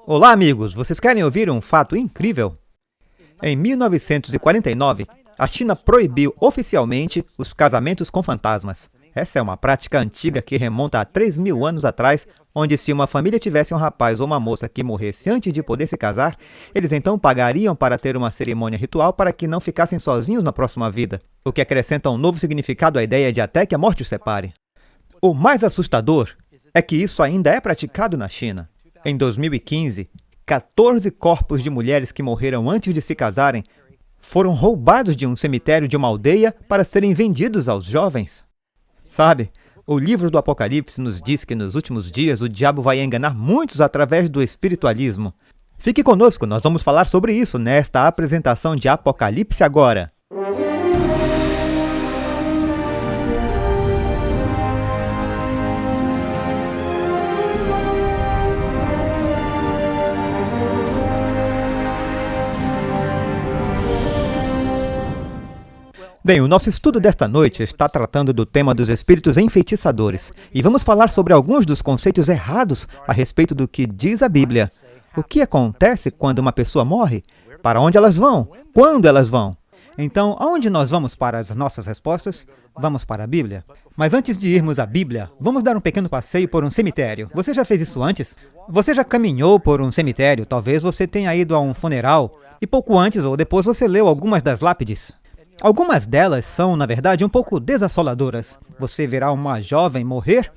Olá, amigos! Vocês querem ouvir um fato incrível? Em 1949, a China proibiu oficialmente os casamentos com fantasmas. Essa é uma prática antiga que remonta a 3.000 anos atrás, onde se uma família tivesse um rapaz ou uma moça que morresse antes de poder se casar, eles então pagariam para ter uma cerimônia ritual para que não ficassem sozinhos na próxima vida, o que acrescenta um novo significado à ideia de até que a morte os separe. O mais assustador é que isso ainda é praticado na China. Em 2015, 14 corpos de mulheres que morreram antes de se casarem foram roubados de um cemitério de uma aldeia para serem vendidos aos jovens. Sabe, o livro do Apocalipse nos diz que nos últimos dias o diabo vai enganar muitos através do espiritualismo. Fique conosco, nós vamos falar sobre isso nesta apresentação de Apocalipse agora. Bem, o nosso estudo desta noite está tratando do tema dos espíritos enfeitiçadores e vamos falar sobre alguns dos conceitos errados a respeito do que diz a Bíblia. O que acontece quando uma pessoa morre? Para onde elas vão? Quando elas vão? Então, aonde nós vamos para as nossas respostas? Vamos para a Bíblia. Mas antes de irmos à Bíblia, vamos dar um pequeno passeio por um cemitério. Você já fez isso antes? Você já caminhou por um cemitério? Talvez você tenha ido a um funeral e pouco antes ou depois você leu algumas das lápides. Algumas delas são, na verdade, um pouco desassoladoras. Você verá uma jovem morrer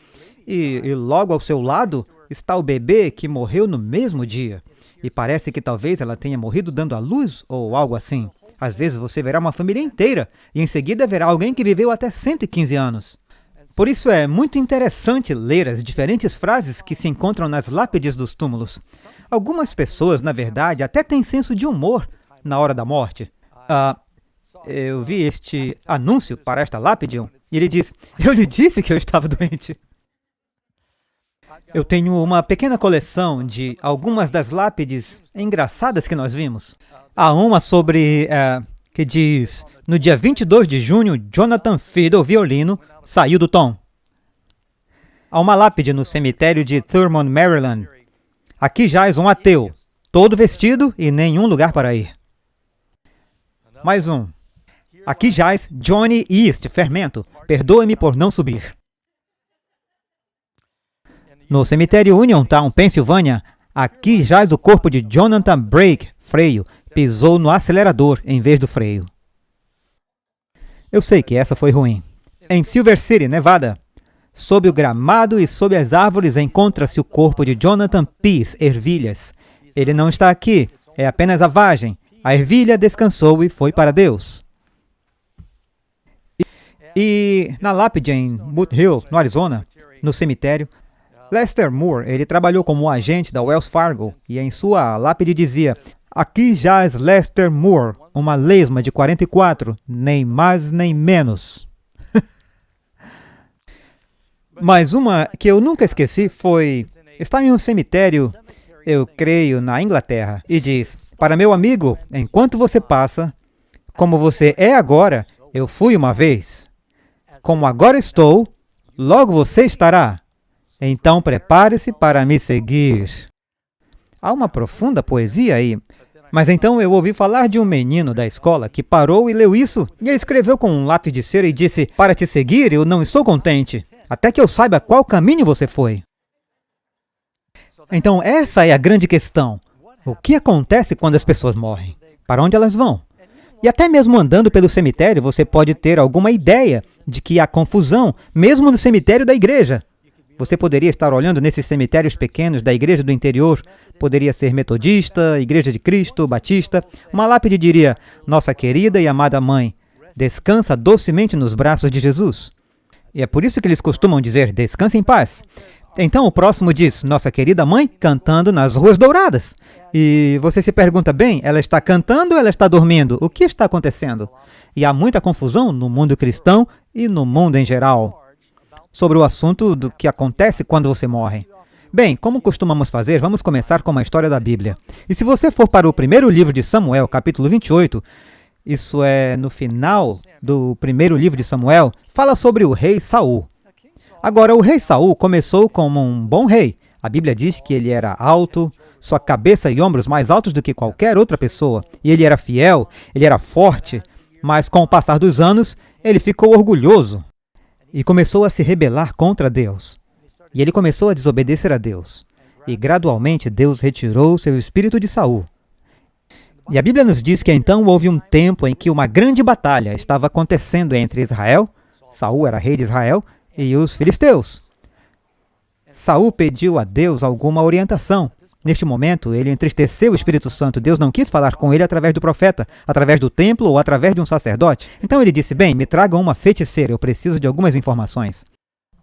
e logo ao seu lado está o bebê que morreu no mesmo dia. E parece que talvez ela tenha morrido dando à luz ou algo assim. Às vezes você verá uma família inteira e em seguida verá alguém que viveu até 115 anos. Por isso é muito interessante ler as diferentes frases que se encontram nas lápides dos túmulos. Algumas pessoas, na verdade, até têm senso de humor na hora da morte. Eu vi este anúncio para esta lápide e ele diz: eu lhe disse que eu estava doente. Eu tenho uma pequena coleção de algumas das lápides engraçadas que nós vimos. Há uma sobre, que diz: no dia 22 de junho, Jonathan Fiddle, violino, saiu do tom. Há uma lápide no cemitério de Thurmond, Maryland. Aqui jaz um ateu, todo vestido e nenhum lugar para ir. Mais um. Aqui jaz Johnny East, fermento. Perdoe-me por não subir. No cemitério Uniontown, Pensilvânia, aqui jaz o corpo de Jonathan Brake, freio. Pisou no acelerador em vez do freio. Eu sei que essa foi ruim. Em Silver City, Nevada, sob o gramado e sob as árvores encontra-se o corpo de Jonathan Pease, ervilhas. Ele não está aqui, é apenas a vagem. A ervilha descansou e foi para Deus. E na lápide em Boot Hill, no Arizona, no cemitério, Lester Moore, ele trabalhou como agente da Wells Fargo e em sua lápide dizia: aqui jaz Lester Moore, uma lesma de 44, nem mais nem menos. Mas uma que eu nunca esqueci está em um cemitério, eu creio, na Inglaterra, e diz: para meu amigo, enquanto você passa, como você é agora, eu fui uma vez. Como agora estou, logo você estará. Então prepare-se para me seguir. Há uma profunda poesia aí. Mas então eu ouvi falar de um menino da escola que parou e leu isso, e ele escreveu com um lápis de cera e disse: para te seguir, eu não estou contente, até que eu saiba qual caminho você foi. Então essa é a grande questão. O que acontece quando as pessoas morrem? Para onde elas vão? E até mesmo andando pelo cemitério, você pode ter alguma ideia de que há confusão, mesmo no cemitério da igreja. Você poderia estar olhando nesses cemitérios pequenos da igreja do interior, poderia ser metodista, Igreja de Cristo, batista. Uma lápide diria: nossa querida e amada mãe, descansa docemente nos braços de Jesus. E é por isso que eles costumam dizer: descanse em paz. Então o próximo diz: nossa querida mãe cantando nas ruas douradas. E você se pergunta: bem, ela está cantando ou ela está dormindo? O que está acontecendo? E há muita confusão no mundo cristão e no mundo em geral sobre o assunto do que acontece quando você morre. Bem, como costumamos fazer, vamos começar com uma história da Bíblia. E se você for para o primeiro livro de Samuel, capítulo 28, isso é no final do primeiro livro de Samuel, fala sobre o rei Saul. Agora, o rei Saul começou como um bom rei. A Bíblia diz que ele era alto, sua cabeça e ombros mais altos do que qualquer outra pessoa. E ele era fiel, ele era forte, mas com o passar dos anos, ele ficou orgulhoso e começou a se rebelar contra Deus. E ele começou a desobedecer a Deus. E gradualmente Deus retirou seu espírito de Saul. E a Bíblia nos diz que então houve um tempo em que uma grande batalha estava acontecendo entre Israel, Saul era rei de Israel, e os filisteus. Saul pediu a Deus alguma orientação. Neste momento, ele entristeceu o Espírito Santo. Deus não quis falar com ele através do profeta, através do templo ou através de um sacerdote. Então ele disse, bem, me tragam uma feiticeira, eu preciso de algumas informações.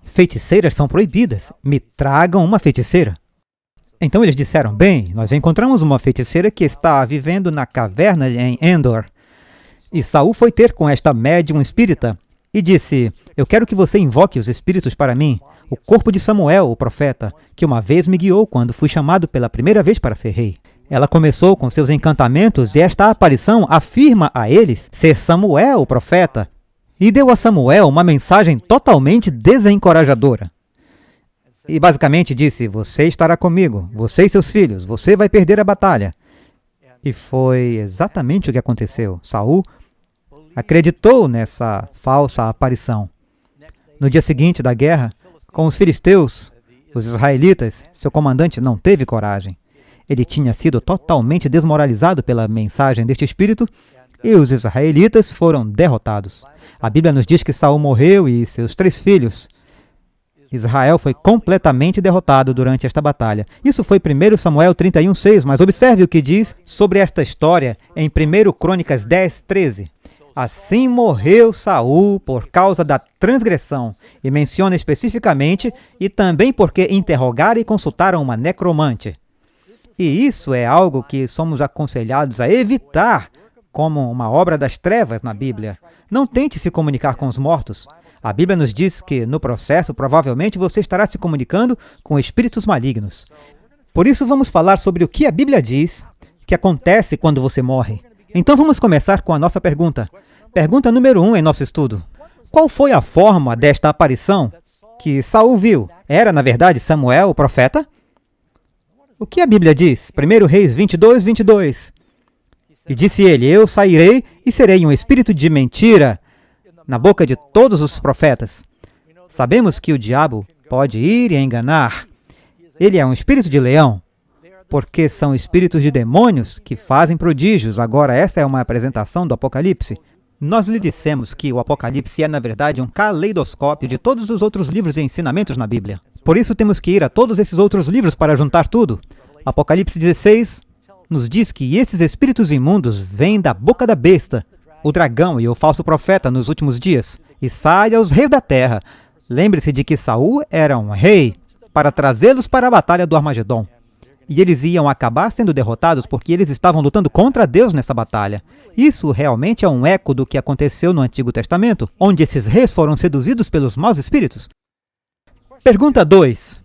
Feiticeiras são proibidas. Me tragam uma feiticeira. Então eles disseram, bem, nós encontramos uma feiticeira que está vivendo na caverna em Endor. E Saul foi ter com esta médium espírita e disse, eu quero que você invoque os espíritos para mim, o corpo de Samuel, o profeta, que uma vez me guiou quando fui chamado pela primeira vez para ser rei. Ela começou com seus encantamentos e esta aparição afirma a eles ser Samuel, o profeta, e deu a Samuel uma mensagem totalmente desencorajadora. E basicamente disse, você estará comigo, você e seus filhos, você vai perder a batalha. E foi exatamente o que aconteceu. Saul acreditou nessa falsa aparição. No dia seguinte da guerra, com os filisteus, os israelitas, seu comandante não teve coragem. Ele tinha sido totalmente desmoralizado pela mensagem deste espírito e os israelitas foram derrotados. A Bíblia nos diz que Saul morreu e seus 3 filhos. Israel foi completamente derrotado durante esta batalha. Isso foi 1 Samuel 31:6, mas observe o que diz sobre esta história em 1 Crônicas 10:13. Assim morreu Saul por causa da transgressão, e menciona especificamente, e também porque interrogaram e consultaram uma necromante. E isso é algo que somos aconselhados a evitar como uma obra das trevas na Bíblia. Não tente se comunicar com os mortos. A Bíblia nos diz que, no processo, provavelmente você estará se comunicando com espíritos malignos. Por isso, vamos falar sobre o que a Bíblia diz que acontece quando você morre. Então, vamos começar com a nossa pergunta. Pergunta número 1 em nosso estudo. Qual foi a forma desta aparição que Saul viu? Era, na verdade, Samuel, o profeta? O que a Bíblia diz? 1 Reis 22:22. E disse ele, eu sairei e serei um espírito de mentira na boca de todos os profetas. Sabemos que o diabo pode ir e enganar. Ele é um espírito de leão, porque são espíritos de demônios que fazem prodígios. Agora, essa é uma apresentação do Apocalipse. Nós lhe dissemos que o Apocalipse é, na verdade, um caleidoscópio de todos os outros livros e ensinamentos na Bíblia. Por isso, temos que ir a todos esses outros livros para juntar tudo. Apocalipse 16 nos diz que esses espíritos imundos vêm da boca da besta, o dragão e o falso profeta nos últimos dias, e saem aos reis da terra. Lembre-se de que Saul era um rei para trazê-los para a batalha do Armagedon. E eles iam acabar sendo derrotados porque eles estavam lutando contra Deus nessa batalha. Isso realmente é um eco do que aconteceu no Antigo Testamento, onde esses reis foram seduzidos pelos maus espíritos. Pergunta 2.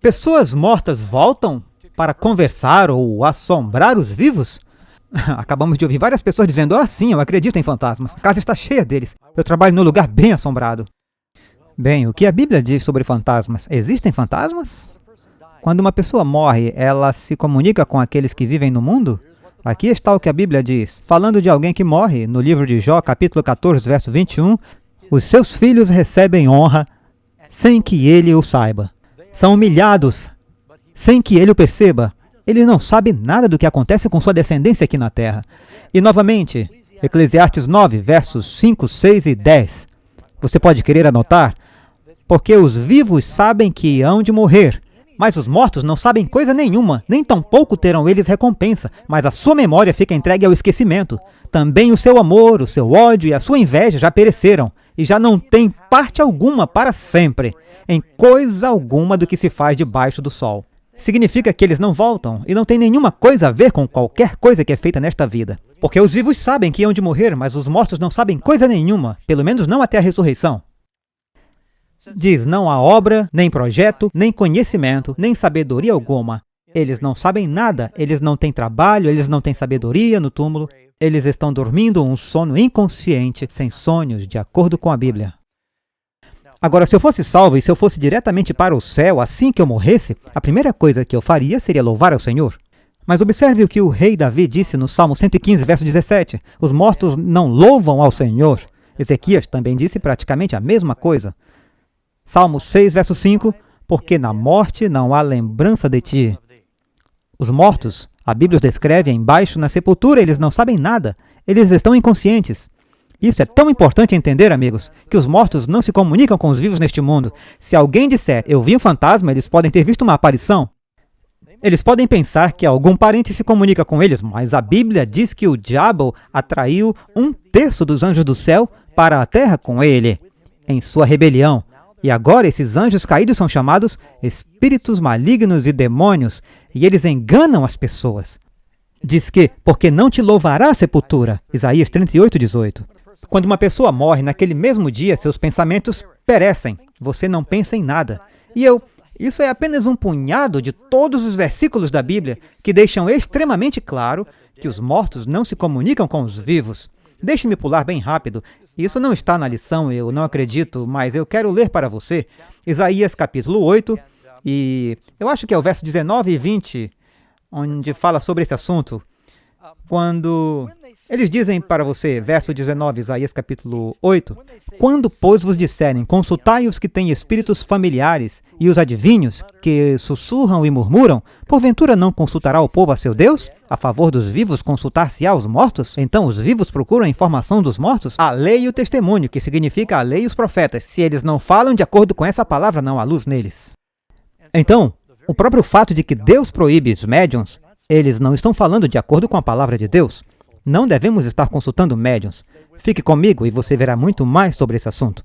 Pessoas mortas voltam para conversar ou assombrar os vivos? Acabamos de ouvir várias pessoas dizendo, sim, eu acredito em fantasmas. A casa está cheia deles. Eu trabalho num lugar bem assombrado. Bem, o que a Bíblia diz sobre fantasmas? Existem fantasmas? Quando uma pessoa morre, ela se comunica com aqueles que vivem no mundo? Aqui está o que a Bíblia diz. Falando de alguém que morre, no livro de Jó, capítulo 14, verso 21, os seus filhos recebem honra sem que ele o saiba. São humilhados sem que ele o perceba. Ele não sabe nada do que acontece com sua descendência aqui na terra. E, novamente, Eclesiastes 9, versos 5, 6 e 10. Você pode querer anotar? Porque os vivos sabem que hão de morrer, mas os mortos não sabem coisa nenhuma, nem tampouco terão eles recompensa, mas a sua memória fica entregue ao esquecimento. Também o seu amor, o seu ódio e a sua inveja já pereceram, e já não tem parte alguma para sempre, em coisa alguma do que se faz debaixo do sol. Significa que eles não voltam e não tem nenhuma coisa a ver com qualquer coisa que é feita nesta vida. Porque os vivos sabem que hão de morrer, mas os mortos não sabem coisa nenhuma, pelo menos não até a ressurreição. Diz, não há obra, nem projeto, nem conhecimento, nem sabedoria alguma. Eles não sabem nada, eles não têm trabalho, eles não têm sabedoria no túmulo. Eles estão dormindo um sono inconsciente, sem sonhos, de acordo com a Bíblia. Agora, se eu fosse salvo e se eu fosse diretamente para o céu assim que eu morresse, a primeira coisa que eu faria seria louvar ao Senhor. Mas observe o que o rei Davi disse no Salmo 115, verso 17. Os mortos não louvam ao Senhor. Ezequias também disse praticamente a mesma coisa. Salmo 6, verso 5. Porque na morte não há lembrança de ti. Os mortos, a Bíblia os descreve embaixo na sepultura, eles não sabem nada. Eles estão inconscientes. Isso é tão importante entender, amigos, que os mortos não se comunicam com os vivos neste mundo. Se alguém disser, eu vi um fantasma, eles podem ter visto uma aparição. Eles podem pensar que algum parente se comunica com eles, mas a Bíblia diz que o diabo atraiu 1/3 dos anjos do céu para a terra com ele, em sua rebelião. E agora esses anjos caídos são chamados espíritos malignos e demônios, e eles enganam as pessoas. Diz que, porque não te louvará a sepultura, Isaías 38, 18. Quando uma pessoa morre, naquele mesmo dia, seus pensamentos perecem. Você não pensa em nada. Isso é apenas um punhado de todos os versículos da Bíblia que deixam extremamente claro que os mortos não se comunicam com os vivos. Deixe-me pular bem rápido. Isso não está na lição, eu não acredito, mas eu quero ler para você. Isaías capítulo 8, e eu acho que é o verso 19 e 20, onde fala sobre esse assunto. Quando eles dizem para você, verso 19, Isaías capítulo 8, quando, pois, vos disserem, consultai os que têm espíritos familiares e os adivinhos que sussurram e murmuram, porventura não consultará o povo a seu Deus? A favor dos vivos consultar-se-á os mortos? Então os vivos procuram a informação dos mortos? A lei e o testemunho, que significa a lei e os profetas. Se eles não falam de acordo com essa palavra, não há luz neles. Então, o próprio fato de que Deus proíbe os médiuns, eles não estão falando de acordo com a palavra de Deus. Não devemos estar consultando médiuns. Fique comigo e você verá muito mais sobre esse assunto.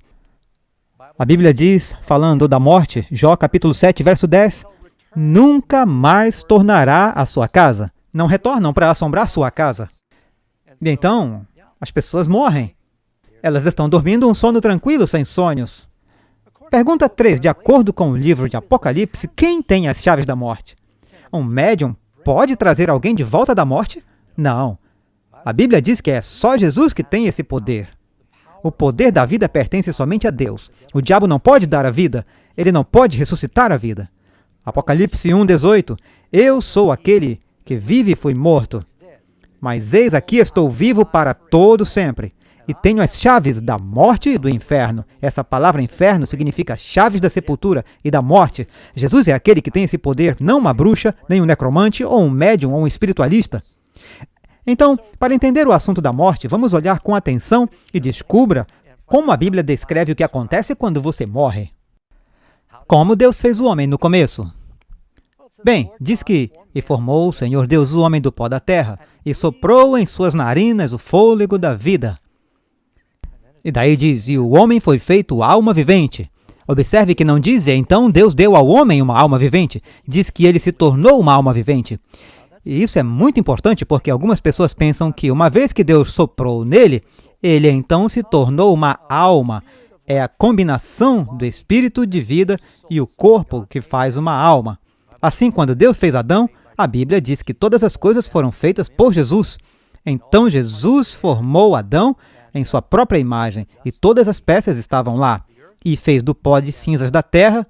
A Bíblia diz, falando da morte, Jó capítulo 7, verso 10, nunca mais tornará à sua casa. Não retornam para assombrar sua casa. E então, as pessoas morrem. Elas estão dormindo um sono tranquilo, sem sonhos. Pergunta 3. De acordo com o livro de Apocalipse, quem tem as chaves da morte? Um médium pode trazer alguém de volta da morte? Não. A Bíblia diz que é só Jesus que tem esse poder. O poder da vida pertence somente a Deus. O diabo não pode dar a vida. Ele não pode ressuscitar a vida. Apocalipse 1, 18. Eu sou aquele que vive e fui morto. Mas eis aqui estou vivo para todo sempre. E tenho as chaves da morte e do inferno. Essa palavra inferno significa chaves da sepultura e da morte. Jesus é aquele que tem esse poder, não uma bruxa, nem um necromante, ou um médium, ou um espiritualista. Então, para entender o assunto da morte, vamos olhar com atenção e descubra como a Bíblia descreve o que acontece quando você morre. Como Deus fez o homem no começo? Bem, diz que, e formou o Senhor Deus o homem do pó da terra, e soprou em suas narinas o fôlego da vida. E daí diz, e o homem foi feito alma vivente. Observe que não diz, e então Deus deu ao homem uma alma vivente. Diz que ele se tornou uma alma vivente. E isso é muito importante porque algumas pessoas pensam que uma vez que Deus soprou nele, ele então se tornou uma alma. É a combinação do espírito de vida e o corpo que faz uma alma. Assim, quando Deus fez Adão, a Bíblia diz que todas as coisas foram feitas por Jesus. Então, Jesus formou Adão em sua própria imagem e todas as peças estavam lá. E fez do pó de cinzas da terra.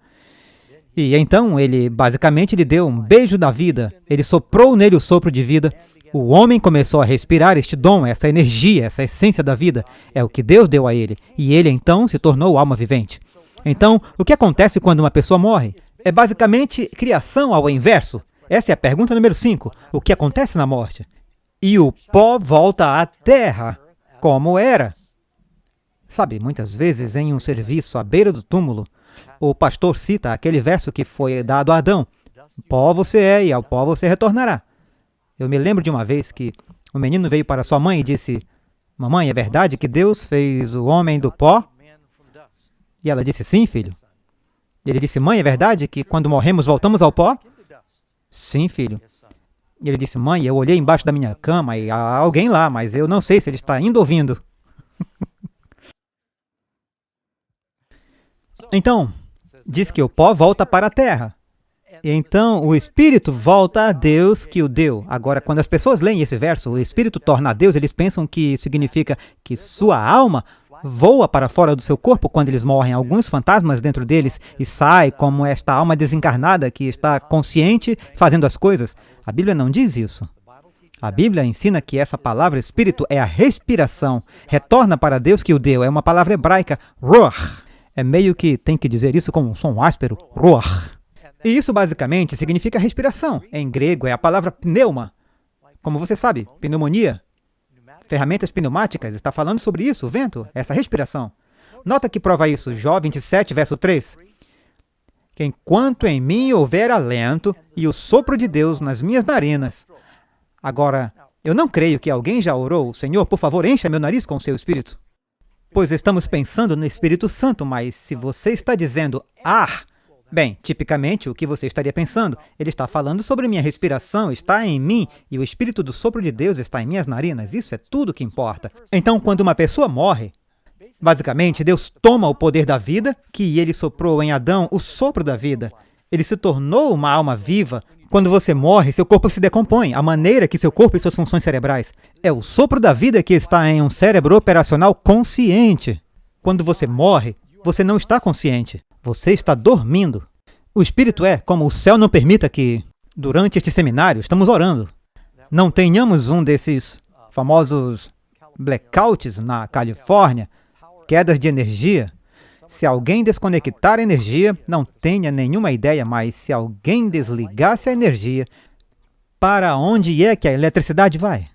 E então, ele basicamente lhe deu um beijo da vida. Ele soprou nele o sopro de vida. O homem começou a respirar este dom, essa energia, essa essência da vida. É o que Deus deu a ele. E ele, então, se tornou alma vivente. Então, o que acontece quando uma pessoa morre? É basicamente criação ao inverso. Essa é a pergunta número 5. O que acontece na morte? E o pó volta à terra, como era. Sabe, muitas vezes em um serviço à beira do túmulo, o pastor cita aquele verso que foi dado a Adão. Pó você é e ao pó você retornará. Eu me lembro de uma vez que um menino veio para sua mãe e disse, mamãe, é verdade que Deus fez o homem do pó? E ela disse, sim, filho. E ele disse, mãe, é verdade que quando morremos voltamos ao pó? Sim, filho. E ele disse, mãe, eu olhei embaixo da minha cama e há alguém lá, mas eu não sei se ele está indo ou vindo. Então, diz que o pó volta para a terra. E então, o Espírito volta a Deus que o deu. Agora, quando as pessoas leem esse verso, o Espírito torna a Deus, eles pensam que significa que sua alma voa para fora do seu corpo quando eles morrem, alguns fantasmas dentro deles, e sai como esta alma desencarnada que está consciente fazendo as coisas. A Bíblia não diz isso. A Bíblia ensina que essa palavra espírito é a respiração, retorna para Deus que o deu. É uma palavra hebraica, ruach. É meio que tem que dizer isso com um som áspero, ruach. E isso basicamente significa respiração. Em grego é a palavra pneuma. Como você sabe, pneumonia. Ferramentas pneumáticas, está falando sobre isso, o vento, essa respiração. Nota que prova isso, Jó 27, verso 3. Que enquanto em mim houver alento e o sopro de Deus nas minhas narinas. Agora, eu não creio que alguém já orou, Senhor, por favor, encha meu nariz com o seu Espírito. Pois estamos pensando no Espírito Santo, mas se você está dizendo ar, bem, tipicamente o que você estaria pensando? Ele está falando sobre minha respiração, está em mim, e o Espírito do sopro de Deus está em minhas narinas, isso é tudo que importa. Então, quando uma pessoa morre, basicamente, Deus toma o poder da vida, que ele soprou em Adão, o sopro da vida. Ele se tornou uma alma viva. Quando você morre, seu corpo se decompõe. A maneira que seu corpo e suas funções cerebrais. É o sopro da vida que está em um cérebro operacional consciente. Quando você morre, você não está consciente. Você está dormindo. O espírito é como o céu não permita que, durante este seminário, estamos orando. Não tenhamos um desses famosos blackouts na Califórnia, quedas de energia. Se alguém desconectar a energia, não tenha nenhuma ideia, mas se alguém desligasse a energia, para onde é que a eletricidade vai?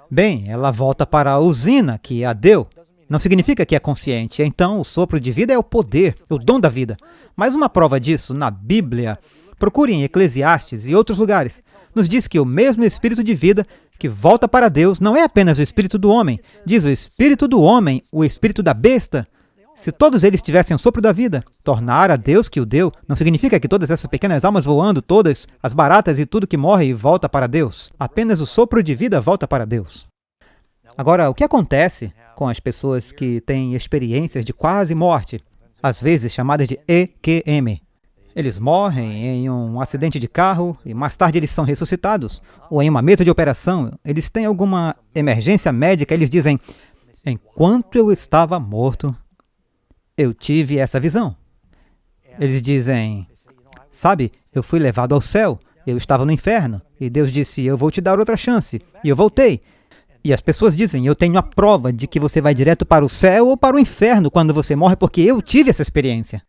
Bem, ela volta para a usina que a deu. Não significa que é consciente. Então, o sopro de vida é o poder, o dom da vida. Mais uma prova disso, na Bíblia, procure em Eclesiastes e outros lugares, nos diz que o mesmo espírito de vida que volta para Deus não é apenas o espírito do homem. Diz o espírito do homem, o espírito da besta. Se todos eles tivessem o sopro da vida, tornar a Deus que o deu, não significa que todas essas pequenas almas voando, todas as baratas e tudo que morre e volta para Deus. Apenas o sopro de vida volta para Deus. Agora, o que acontece com as pessoas que têm experiências de quase morte, às vezes chamadas de EQM? Eles morrem em um acidente de carro e mais tarde eles são ressuscitados, ou em uma mesa de operação, eles têm alguma emergência médica, eles dizem, enquanto eu estava morto, eu tive essa visão. Eles dizem, sabe, eu fui levado ao céu, eu estava no inferno, e Deus disse, eu vou te dar outra chance, e eu voltei. E as pessoas dizem, eu tenho a prova de que você vai direto para o céu ou para o inferno quando você morre, porque eu tive essa experiência.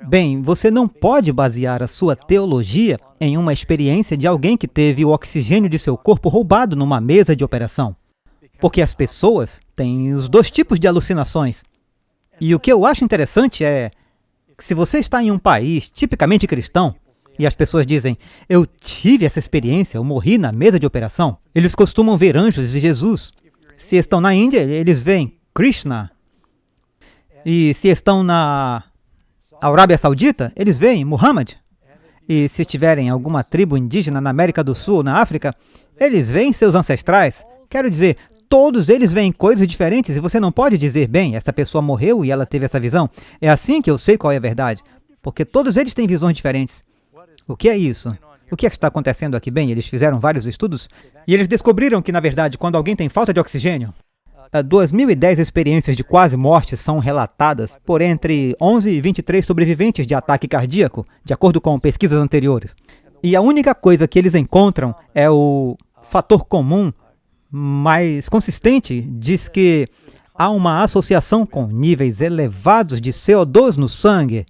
Bem, você não pode basear a sua teologia em uma experiência de alguém que teve o oxigênio de seu corpo roubado numa mesa de operação. Porque as pessoas têm os dois tipos de alucinações. E o que eu acho interessante é que se você está em um país tipicamente cristão, e as pessoas dizem, eu tive essa experiência, eu morri na mesa de operação, eles costumam ver anjos de Jesus. Se estão na Índia, eles veem Krishna. E se estão na Arábia Saudita, eles veem Muhammad. E se tiverem alguma tribo indígena na América do Sul, na África, eles veem seus ancestrais. Quero dizer, todos eles veem coisas diferentes e você não pode dizer, bem, essa pessoa morreu e ela teve essa visão. É assim que eu sei qual é a verdade, porque todos eles têm visões diferentes. O que é isso? O que é que está acontecendo aqui? Bem, eles fizeram vários estudos e eles descobriram que, na verdade, quando alguém tem falta de oxigênio, 2.010 experiências de quase morte são relatadas por entre 11 e 23 sobreviventes de ataque cardíaco, de acordo com pesquisas anteriores. E a única coisa que eles encontram é o fator comum mais consistente, diz que há uma associação com níveis elevados de CO2 no sangue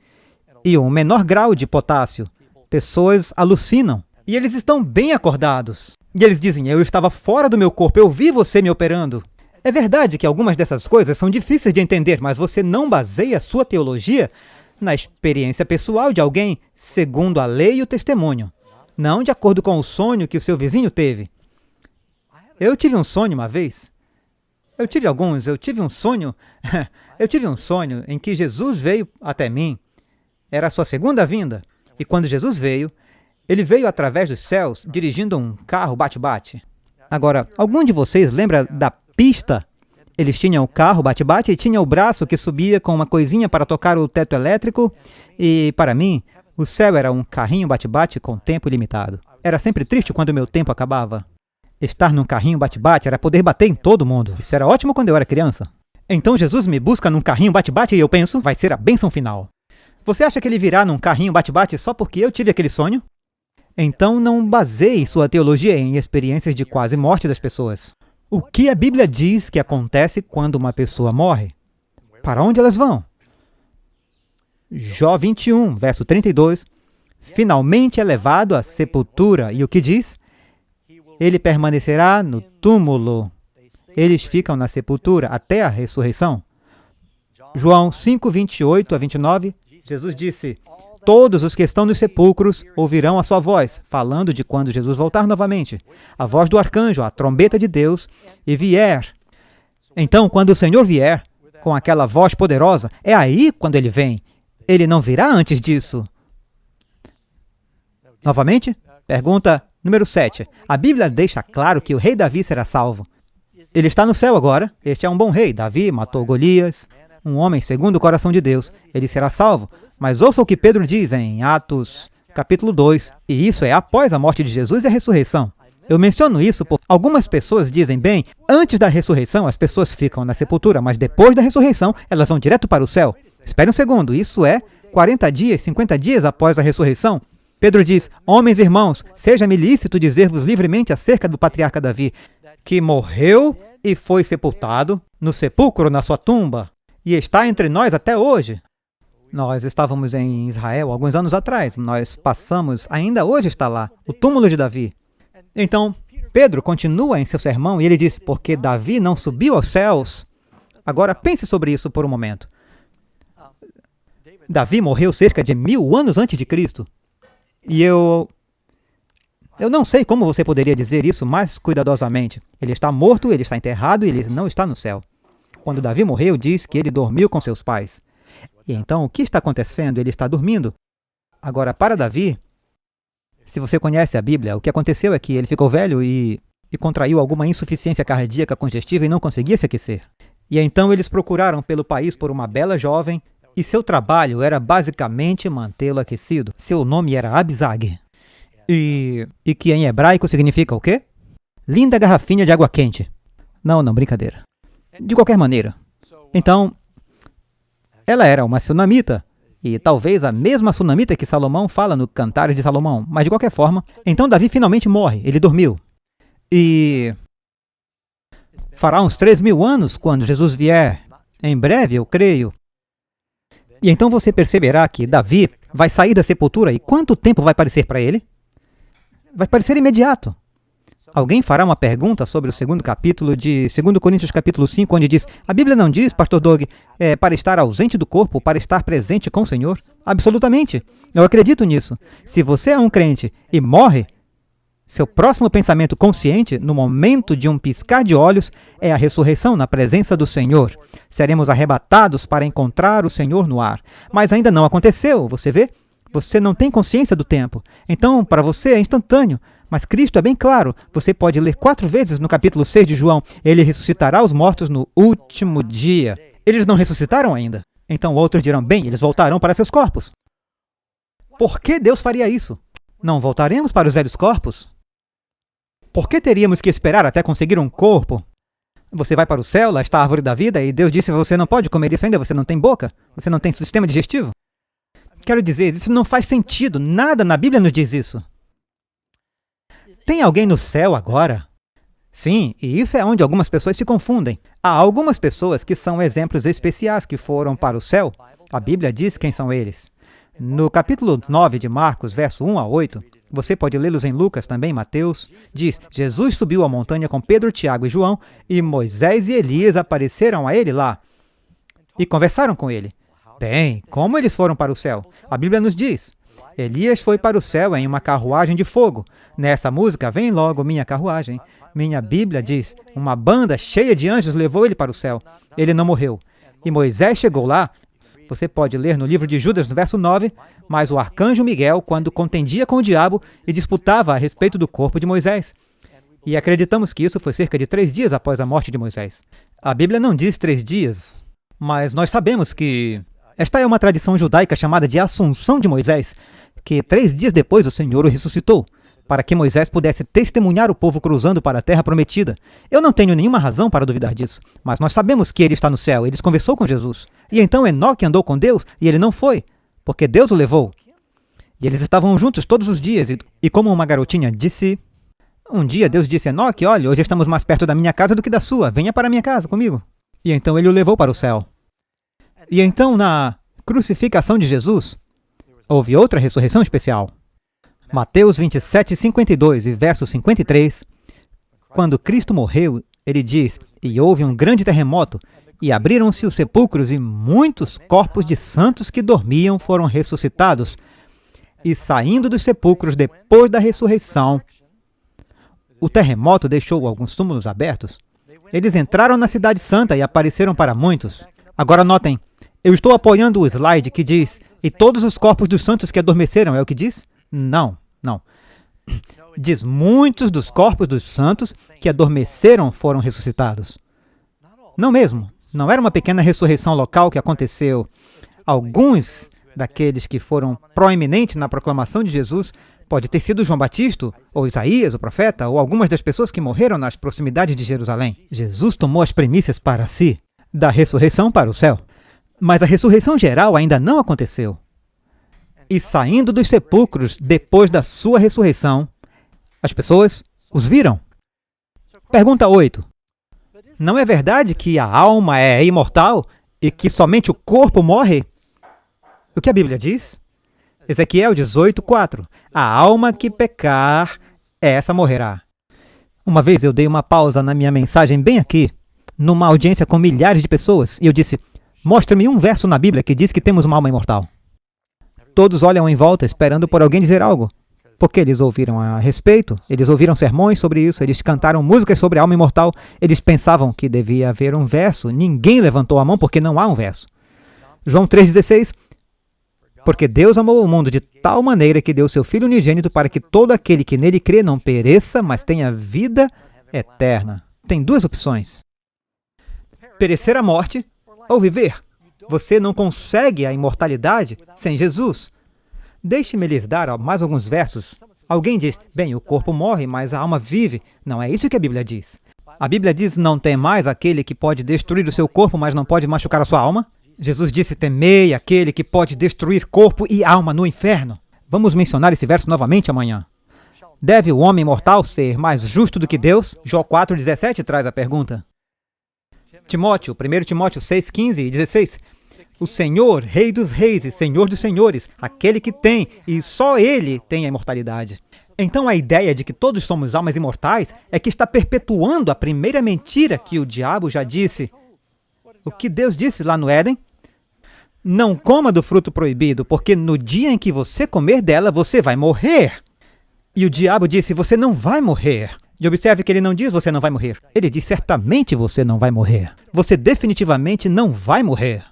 e um menor grau de potássio. Pessoas alucinam e eles estão bem acordados. E eles dizem, eu estava fora do meu corpo, eu vi você me operando. É verdade que algumas dessas coisas são difíceis de entender, mas você não baseia sua teologia na experiência pessoal de alguém segundo a lei e o testemunho, não de acordo com o sonho que o seu vizinho teve. Eu tive um sonho uma vez. Eu tive um sonho. Eu tive um sonho em que Jesus veio até mim. Era a sua segunda vinda. E quando Jesus veio, ele veio através dos céus, dirigindo um carro bate-bate. Agora, algum de vocês lembra da pista? Eles tinham o carro bate-bate e tinha o braço que subia com uma coisinha para tocar o teto elétrico. E, para mim, o céu era um carrinho bate-bate com tempo ilimitado. Era sempre triste quando o meu tempo acabava. Estar num carrinho bate-bate era poder bater em todo mundo. Isso era ótimo quando eu era criança. Então Jesus me busca num carrinho bate-bate e eu penso, vai ser a bênção final. Você acha que ele virá num carrinho bate-bate só porque eu tive aquele sonho? Então não baseie sua teologia em experiências de quase morte das pessoas. O que a Bíblia diz que acontece quando uma pessoa morre? Para onde elas vão? Jó 21, verso 32, finalmente é levado à sepultura. E o que diz? Ele permanecerá no túmulo. Eles ficam na sepultura até a ressurreição. João 5, 28 a 29, Jesus disse, todos os que estão nos sepulcros ouvirão a sua voz, falando de quando Jesus voltar novamente, a voz do arcanjo, a trombeta de Deus, e vier. Então, quando o Senhor vier, com aquela voz poderosa, é aí quando ele vem. Ele não virá antes disso. Novamente, pergunta número 7. A Bíblia deixa claro que o rei Davi será salvo. Ele está no céu agora. Este é um bom rei. Davi matou Golias, um homem segundo o coração de Deus. Ele será salvo. Mas ouça o que Pedro diz em Atos, capítulo 2. E isso é após a morte de Jesus e a ressurreição. Eu menciono isso porque algumas pessoas dizem, bem, antes da ressurreição as pessoas ficam na sepultura, mas depois da ressurreição elas vão direto para o céu. Espere um segundo, isso é 40 dias, 50 dias após a ressurreição? Pedro diz, homens e irmãos, seja-me lícito dizer-vos livremente acerca do patriarca Davi, que morreu e foi sepultado no sepulcro na sua tumba, e está entre nós até hoje. Nós estávamos em Israel alguns anos atrás, nós passamos, ainda hoje está lá, o túmulo de Davi. Então, Pedro continua em seu sermão e ele diz, porque Davi não subiu aos céus. Agora pense sobre isso por um momento. Davi morreu cerca de 1000 anos antes de Cristo. E eu não sei como você poderia dizer isso mais cuidadosamente. Ele está morto, ele está enterrado e ele não está no céu. Quando Davi morreu, diz que ele dormiu com seus pais. E então, o que está acontecendo? Ele está dormindo. Agora, para Davi, se você conhece a Bíblia, o que aconteceu é que ele ficou velho e contraiu alguma insuficiência cardíaca congestiva e não conseguia se aquecer. E então eles procuraram pelo país por uma bela jovem e seu trabalho era basicamente mantê-lo aquecido. Seu nome era Abizag. E que em hebraico significa o quê? Linda garrafinha de água quente. Não, brincadeira. De qualquer maneira. Então, ela era uma sunamita. E talvez a mesma sunamita que Salomão fala no Cantares de Salomão. Mas de qualquer forma, então Davi finalmente morre. Ele dormiu. E fará uns 3000 anos quando Jesus vier. Em breve, eu creio. E então você perceberá que Davi vai sair da sepultura e quanto tempo vai parecer para ele? Vai parecer imediato. Alguém fará uma pergunta sobre o segundo capítulo de 2 Coríntios capítulo 5, onde diz, a Bíblia não diz, pastor Doug, para estar ausente do corpo, para estar presente com o Senhor? Absolutamente. Eu acredito nisso. Se você é um crente e morre, seu próximo pensamento consciente, no momento de um piscar de olhos, é a ressurreição na presença do Senhor. Seremos arrebatados para encontrar o Senhor no ar. Mas ainda não aconteceu, você vê? Você não tem consciência do tempo. Então, para você é instantâneo. Mas Cristo é bem claro. Você pode ler 4 vezes no capítulo 6 de João. Ele ressuscitará os mortos no último dia. Eles não ressuscitaram ainda. Então outros dirão, bem, eles voltarão para seus corpos. Por que Deus faria isso? Não voltaremos para os velhos corpos? Por que teríamos que esperar até conseguir um corpo? Você vai para o céu, lá está a árvore da vida, e Deus disse, você não pode comer isso ainda, você não tem boca, você não tem sistema digestivo. Quero dizer, isso não faz sentido, nada na Bíblia nos diz isso. Tem alguém no céu agora? Sim, e isso é onde algumas pessoas se confundem. Há algumas pessoas que são exemplos especiais que foram para o céu. A Bíblia diz quem são eles. No capítulo 9 de Marcos, verso 1 a 8, você pode lê-los em Lucas, também Mateus, diz, Jesus subiu a montanha com Pedro, Tiago e João, e Moisés e Elias apareceram a ele lá e conversaram com ele. Bem, como eles foram para o céu? A Bíblia nos diz, Elias foi para o céu em uma carruagem de fogo. Nessa música, vem logo minha carruagem. Minha Bíblia diz, uma banda cheia de anjos levou ele para o céu. Ele não morreu. E Moisés chegou lá. Você pode ler no livro de Judas, no verso 9, mas o arcanjo Miguel, quando contendia com o diabo e disputava a respeito do corpo de Moisés. E acreditamos que isso foi cerca de 3 dias após a morte de Moisés. A Bíblia não diz 3 dias, mas nós sabemos que esta é uma tradição judaica chamada de Assunção de Moisés, que 3 dias depois o Senhor o ressuscitou. para que Moisés pudesse testemunhar o povo cruzando para a terra prometida. Eu não tenho nenhuma razão para duvidar disso, mas nós sabemos que ele está no céu, ele conversou com Jesus. E então Enoque andou com Deus e ele não foi, porque Deus o levou. E eles estavam juntos todos os dias, e como uma garotinha disse... Um dia Deus disse a Enoque, olha, hoje estamos mais perto da minha casa do que da sua, venha para a minha casa comigo. E então ele o levou para o céu. E então na crucificação de Jesus, houve outra ressurreição especial. Mateus 27, 52 e verso 53, quando Cristo morreu, ele diz, e houve um grande terremoto, e abriram-se os sepulcros, e muitos corpos de santos que dormiam foram ressuscitados. E saindo dos sepulcros depois da ressurreição, o terremoto deixou alguns túmulos abertos. Eles entraram na Cidade Santa e apareceram para muitos. Agora notem, eu estou apoiando o slide que diz, e todos os corpos dos santos que adormeceram, é o que diz? Não. Diz, muitos dos corpos dos santos que adormeceram foram ressuscitados. Não mesmo. Não era uma pequena ressurreição local que aconteceu. Alguns daqueles que foram proeminentes na proclamação de Jesus, pode ter sido João Batista, ou Isaías, o profeta, ou algumas das pessoas que morreram nas proximidades de Jerusalém. Jesus tomou as premissas para si, da ressurreição para o céu. Mas a ressurreição geral ainda não aconteceu. E saindo dos sepulcros depois da sua ressurreição, as pessoas os viram. Pergunta 8. Não é verdade que a alma é imortal e que somente o corpo morre? O que a Bíblia diz? Ezequiel 18:4. A alma que pecar, essa morrerá. Uma vez eu dei uma pausa na minha mensagem bem aqui, numa audiência com milhares de pessoas, e eu disse, mostre-me um verso na Bíblia que diz que temos uma alma imortal. Todos olham em volta esperando por alguém dizer algo, porque eles ouviram a respeito, eles ouviram sermões sobre isso, eles cantaram músicas sobre a alma imortal, eles pensavam que devia haver um verso, ninguém levantou a mão porque não há um verso. João 3,16, porque Deus amou o mundo de tal maneira que deu seu Filho unigênito para que todo aquele que nele crê não pereça, mas tenha vida eterna. Tem duas opções. Perecer a morte ou viver. Você não consegue a imortalidade sem Jesus. Deixe-me lhes dar mais alguns versos. Alguém diz, bem, o corpo morre, mas a alma vive. Não é isso que a Bíblia diz. A Bíblia diz, não tem mais aquele que pode destruir o seu corpo, mas não pode machucar a sua alma. Jesus disse, temei aquele que pode destruir corpo e alma no inferno. Vamos mencionar esse verso novamente amanhã. Deve o homem mortal ser mais justo do que Deus? Jó 4,17 traz a pergunta. Timóteo, 1 Timóteo 6,15 e 16. O Senhor, Rei dos reis e Senhor dos senhores, aquele que tem, e só Ele tem a imortalidade. Então a ideia de que todos somos almas imortais é que está perpetuando a primeira mentira que o diabo já disse. O que Deus disse lá no Éden? Não coma do fruto proibido, porque no dia em que você comer dela, você vai morrer. E o diabo disse, você não vai morrer. E observe que ele não diz, você não vai morrer. Ele diz, certamente você não vai morrer. Você definitivamente não vai morrer.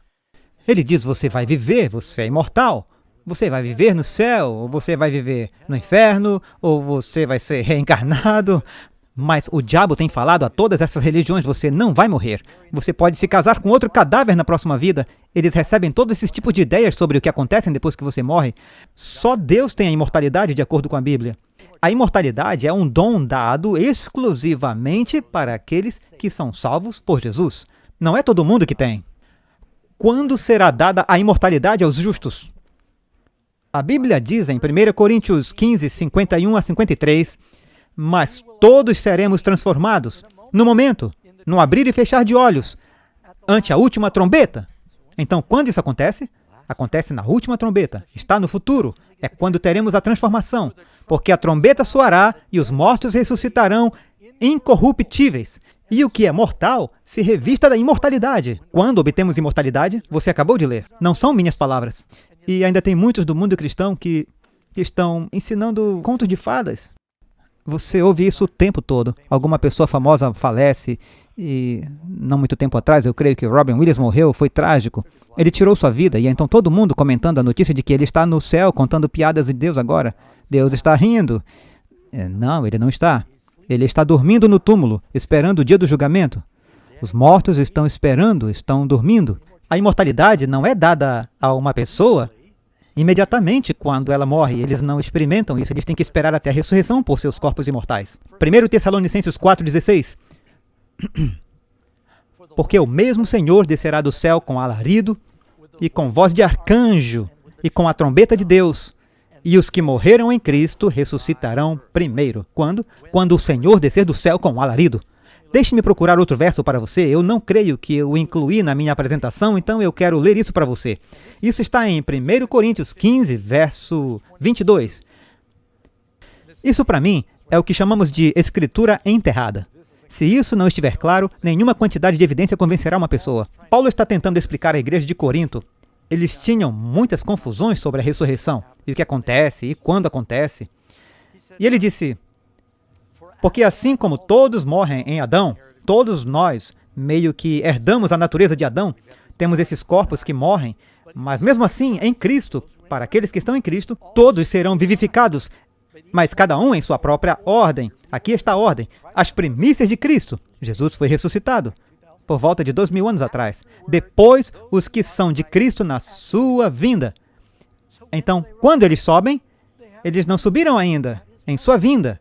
Ele diz, você vai viver, você é imortal. Você vai viver no céu, ou você vai viver no inferno, ou você vai ser reencarnado. Mas o diabo tem falado a todas essas religiões, você não vai morrer. Você pode se casar com outro cadáver na próxima vida. Eles recebem todos esses tipos de ideias sobre o que acontece depois que você morre. Só Deus tem a imortalidade de acordo com a Bíblia. A imortalidade é um dom dado exclusivamente para aqueles que são salvos por Jesus. Não é todo mundo que tem. Quando será dada a imortalidade aos justos? A Bíblia diz em 1 Coríntios 15, 51 a 53, mas todos seremos transformados, no momento, no abrir e fechar de olhos, ante a última trombeta. Então, quando isso acontece? Acontece na última trombeta, está no futuro, é quando teremos a transformação, porque a trombeta soará e os mortos ressuscitarão incorruptíveis, e o que é mortal se revista da imortalidade. Quando obtemos imortalidade? Você acabou de ler, não são minhas palavras. E ainda tem muitos do mundo cristão que estão ensinando contos de fadas. Você ouve isso o tempo todo. Alguma pessoa famosa falece e não muito tempo atrás, eu creio que Robin Williams morreu, foi trágico. Ele tirou sua vida e então todo mundo comentando a notícia de que ele está no céu contando piadas de Deus agora. Deus está rindo. Não, ele não está. Ele está dormindo no túmulo, esperando o dia do julgamento. Os mortos estão esperando, estão dormindo. A imortalidade não é dada a uma pessoa, imediatamente quando ela morre. Eles não experimentam isso, eles têm que esperar até a ressurreição por seus corpos imortais. 1 Tessalonicenses 4,16. Porque o mesmo Senhor descerá do céu com alarido, e com voz de arcanjo, e com a trombeta de Deus, e os que morreram em Cristo ressuscitarão primeiro. Quando? Quando o Senhor descer do céu com alarido. Deixe-me procurar outro verso para você. Eu não creio que eu incluí na minha apresentação, então eu quero ler isso para você. Isso está em 1 Coríntios 15, verso 22. Isso, para mim, é o que chamamos de escritura enterrada. Se isso não estiver claro, nenhuma quantidade de evidência convencerá uma pessoa. Paulo está tentando explicar à igreja de Corinto. Eles tinham muitas confusões sobre a ressurreição, e o que acontece, e quando acontece. E ele disse, porque assim como todos morrem em Adão, todos nós meio que herdamos a natureza de Adão, temos esses corpos que morrem, mas mesmo assim, em Cristo, para aqueles que estão em Cristo, todos serão vivificados, mas cada um em sua própria ordem. Aqui está a ordem, as primícias de Cristo. Jesus foi ressuscitado por volta de 2000 anos atrás. Depois, os que são de Cristo na sua vinda. Então, quando eles sobem, eles não subiram ainda em sua vinda.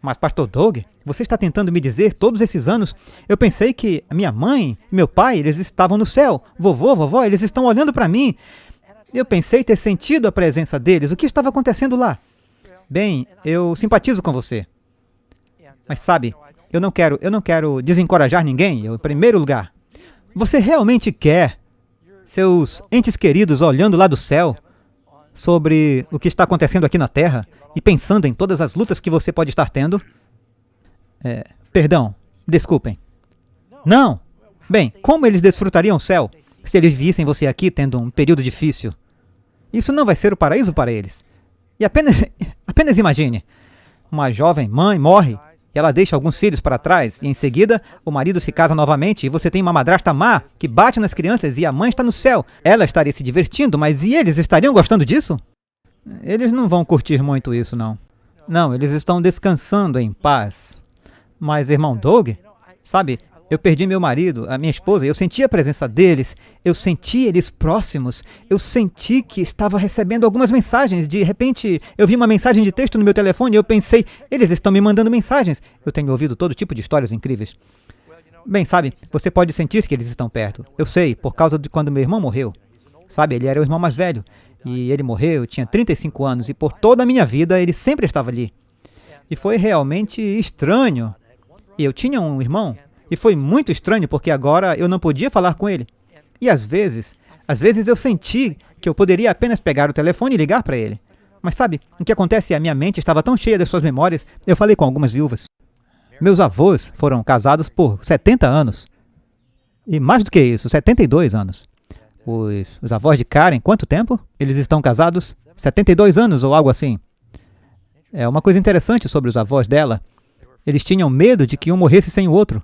Mas, Pastor Doug, você está tentando me dizer, todos esses anos, eu pensei que minha mãe e meu pai, eles estavam no céu. Vovô, vovó, eles estão olhando para mim. Eu pensei ter sentido a presença deles. O que estava acontecendo lá? Bem, eu simpatizo com você. Mas sabe, eu não quero desencorajar ninguém, em primeiro lugar. Você realmente quer seus entes queridos olhando lá do céu sobre o que está acontecendo aqui na Terra e pensando em todas as lutas que você pode estar tendo? Perdão, desculpem. Não! Bem, como eles desfrutariam o céu se eles vissem você aqui tendo um período difícil? Isso não vai ser o paraíso para eles. E apenas imagine, uma jovem mãe morre e ela deixa alguns filhos para trás e em seguida o marido se casa novamente e você tem uma madrasta má que bate nas crianças e a mãe está no céu. Ela estaria se divertindo, mas e eles estariam gostando disso? Eles não vão curtir muito isso, não. Não, eles estão descansando em paz. Mas, irmão Doug, sabe, eu perdi meu marido, a minha esposa, eu senti a presença deles, eu senti eles próximos, eu senti que estava recebendo algumas mensagens. De repente, eu vi uma mensagem de texto no meu telefone e eu pensei, eles estão me mandando mensagens. Eu tenho ouvido todo tipo de histórias incríveis. Bem, sabe, você pode sentir que eles estão perto. Eu sei, por causa de quando meu irmão morreu. Sabe, ele era o irmão mais velho. E ele morreu, eu tinha 35 anos, e por toda a minha vida ele sempre estava ali. E foi realmente estranho. E eu tinha um irmão, e foi muito estranho, porque agora eu não podia falar com ele. E às vezes eu senti que eu poderia apenas pegar o telefone e ligar para ele. Mas sabe, o que acontece é a minha mente estava tão cheia das suas memórias, eu falei com algumas viúvas. Meus avós foram casados por 70 anos. E mais do que isso, 72 anos. Os avós de Karen, quanto tempo? Eles estão casados? 72 anos ou algo assim. É uma coisa interessante sobre os avós dela. Eles tinham medo de que um morresse sem o outro.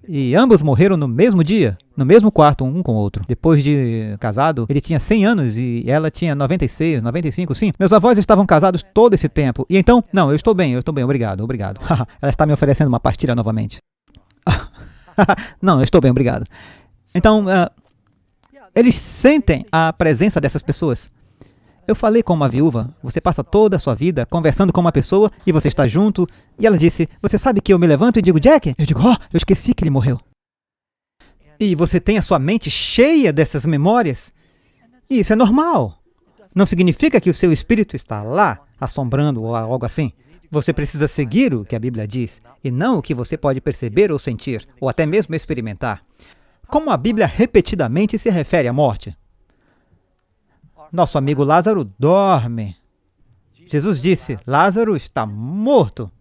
E ambos morreram no mesmo dia, no mesmo quarto, um com o outro. Depois de casado, ele tinha 100 anos e ela tinha 96, 95, sim. Meus avós estavam casados todo esse tempo. E então, não, eu estou bem, obrigado. Ela está me oferecendo uma pastilha novamente. Não, eu estou bem, obrigado. Então, eles sentem a presença dessas pessoas. Eu falei com uma viúva, você passa toda a sua vida conversando com uma pessoa e você está junto, e ela disse, você sabe que eu me levanto e digo, Jack? Eu digo, eu esqueci que ele morreu. E você tem a sua mente cheia dessas memórias, e isso é normal. Não significa que o seu espírito está lá, assombrando ou algo assim. Você precisa seguir o que a Bíblia diz, e não o que você pode perceber ou sentir, ou até mesmo experimentar. Como a Bíblia repetidamente se refere à morte? Nosso amigo Lázaro dorme. Jesus disse, Lázaro está morto.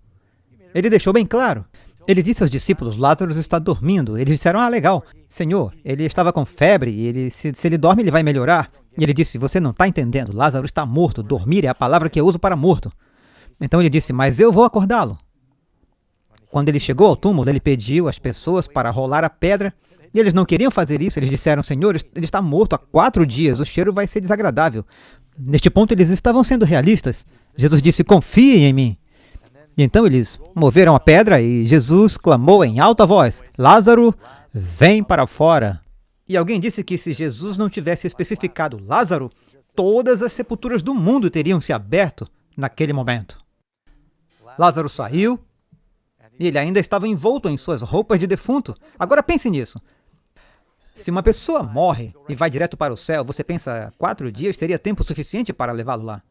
Ele deixou bem claro. Ele disse aos discípulos, Lázaro está dormindo. Eles disseram, legal. Senhor, ele estava com febre, e se ele dorme, ele vai melhorar. E ele disse, você não está entendendo, Lázaro está morto. Dormir é a palavra que eu uso para morto. Então ele disse, mas eu vou acordá-lo. Quando ele chegou ao túmulo, ele pediu às pessoas para rolar a pedra. E eles não queriam fazer isso, eles disseram, Senhor, ele está morto há 4 dias, o cheiro vai ser desagradável. Neste ponto, eles estavam sendo realistas. Jesus disse, confiem em mim. E então eles moveram a pedra e Jesus clamou em alta voz, Lázaro, vem para fora. E alguém disse que se Jesus não tivesse especificado Lázaro, todas as sepulturas do mundo teriam se aberto naquele momento. Lázaro saiu e ele ainda estava envolto em suas roupas de defunto. Agora pense nisso. Se uma pessoa morre e vai direto para o céu, você pensa 4 dias seria tempo suficiente para levá-lo lá.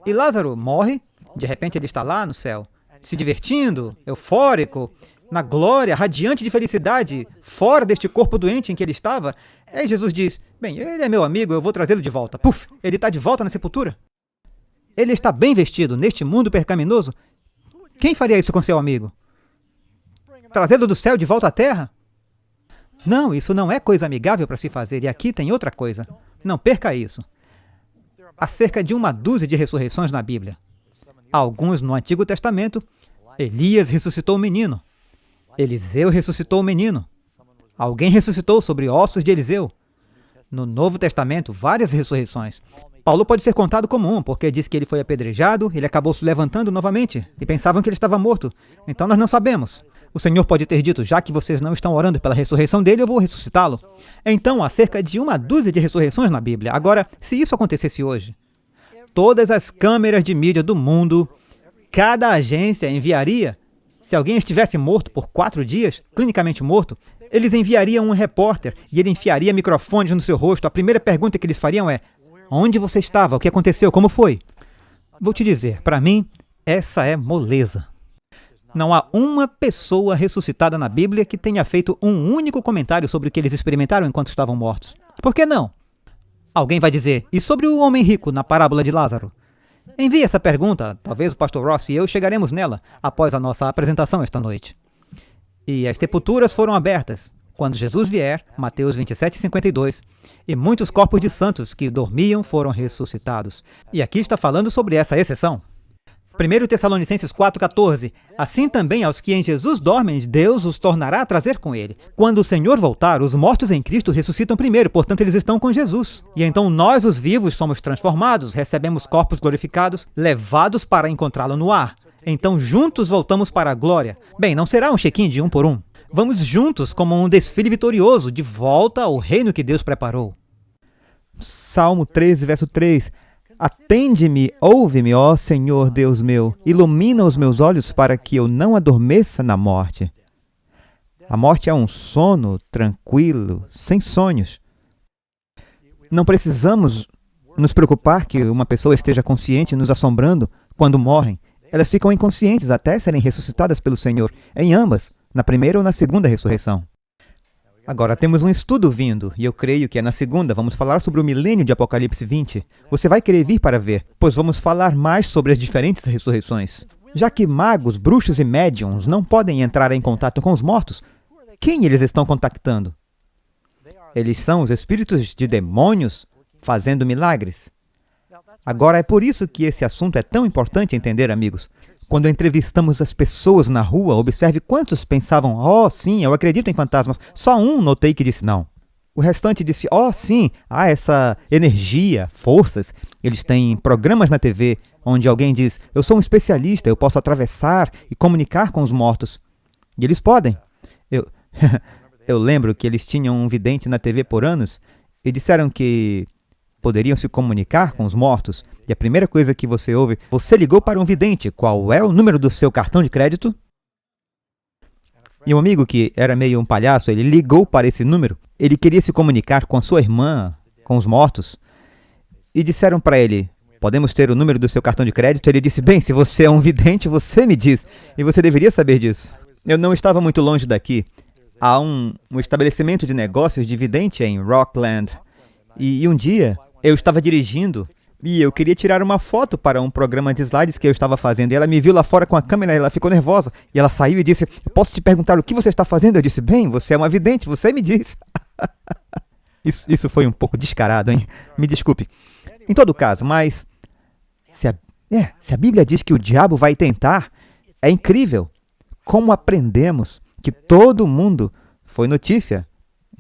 E Lázaro morre, de repente ele está lá no céu, se divertindo, eufórico, na glória, radiante de felicidade, fora deste corpo doente em que ele estava. Aí Jesus diz, bem, ele é meu amigo, eu vou trazê-lo de volta. Puf, ele está de volta na sepultura. Ele está bem vestido neste mundo percaminoso. Quem faria isso com seu amigo? Trazê-lo do céu de volta à terra? Não, isso não é coisa amigável para se fazer. E aqui tem outra coisa. Não perca isso. Há cerca de 1 dúzia de ressurreições na Bíblia. Alguns no Antigo Testamento. Elias ressuscitou o menino. Eliseu ressuscitou o menino. Alguém ressuscitou sobre ossos de Eliseu. No Novo Testamento, várias ressurreições. Paulo pode ser contado como um, porque diz que ele foi apedrejado, ele acabou se levantando novamente, e pensavam que ele estava morto. Então nós não sabemos. O Senhor pode ter dito, já que vocês não estão orando pela ressurreição dele, eu vou ressuscitá-lo. Então, há cerca de 1 dúzia de ressurreições na Bíblia. Agora, se isso acontecesse hoje, todas as câmeras de mídia do mundo, cada agência enviaria, se alguém estivesse morto por 4 dias, clinicamente morto, eles enviariam um repórter e ele enfiaria microfones no seu rosto. A primeira pergunta que eles fariam é, onde você estava? O que aconteceu? Como foi? Vou te dizer, para mim, essa é moleza. Não há uma pessoa ressuscitada na Bíblia que tenha feito um único comentário sobre o que eles experimentaram enquanto estavam mortos. Por que não? Alguém vai dizer, e sobre o homem rico na parábola de Lázaro? Envie essa pergunta, talvez o pastor Ross e eu chegaremos nela após a nossa apresentação esta noite. E as sepulturas foram abertas quando Jesus vier, Mateus 27:52, e muitos corpos de santos que dormiam foram ressuscitados. E aqui está falando sobre essa exceção. 1 Tessalonicenses 4,14. Assim também aos que em Jesus dormem, Deus os tornará a trazer com ele. Quando o Senhor voltar, os mortos em Cristo ressuscitam primeiro, portanto eles estão com Jesus. E então nós, os vivos, somos transformados, recebemos corpos glorificados, levados para encontrá-lo no ar. Então juntos voltamos para a glória. Bem, não será um check-in de 1 por 1. Vamos juntos como um desfile vitorioso, de volta ao reino que Deus preparou. Salmo 13, verso 3. Atende-me, ouve-me, ó Senhor Deus meu, ilumina os meus olhos para que eu não adormeça na morte. A morte é um sono tranquilo, sem sonhos. Não precisamos nos preocupar que uma pessoa esteja consciente nos assombrando quando morrem. Elas ficam inconscientes até serem ressuscitadas pelo Senhor, em ambas, na primeira ou na segunda ressurreição. Agora, temos um estudo vindo, e eu creio que é na segunda. Vamos falar sobre o milênio de Apocalipse 20. Você vai querer vir para ver, pois vamos falar mais sobre as diferentes ressurreições. Já que magos, bruxos e médiums não podem entrar em contato com os mortos, quem eles estão contactando? Eles são os espíritos de demônios fazendo milagres. Agora, é por isso que esse assunto é tão importante entender, amigos. Quando entrevistamos as pessoas na rua, observe quantos pensavam, oh, sim, eu acredito em fantasmas. Só um notei que disse não. O restante disse, oh, sim, há essa energia, forças. Eles têm programas na TV onde alguém diz, eu sou um especialista, eu posso atravessar e comunicar com os mortos. E eles podem. Eu lembro que eles tinham um vidente na TV por anos e disseram que poderiam se comunicar com os mortos. E a primeira coisa que você ouve, você ligou para um vidente, qual é o número do seu cartão de crédito? E um amigo que era meio um palhaço, ele ligou para esse número, ele queria se comunicar com a sua irmã, com os mortos, e disseram para ele, podemos ter o número do seu cartão de crédito? Ele disse, bem, se você é um vidente, você me diz, e você deveria saber disso. Eu não estava muito longe daqui. Há um estabelecimento de negócios de vidente em Rockland, e um dia eu estava dirigindo, e eu queria tirar uma foto para um programa de slides que eu estava fazendo. E ela me viu lá fora com a câmera, ela ficou nervosa. E ela saiu e disse, posso te perguntar o que você está fazendo? Eu disse, bem, você é uma vidente, você me diz. Isso foi um pouco descarado, hein? Me desculpe. Em todo caso, mas se a Bíblia diz que o diabo vai tentar, é incrível. Como aprendemos que todo mundo foi notícia.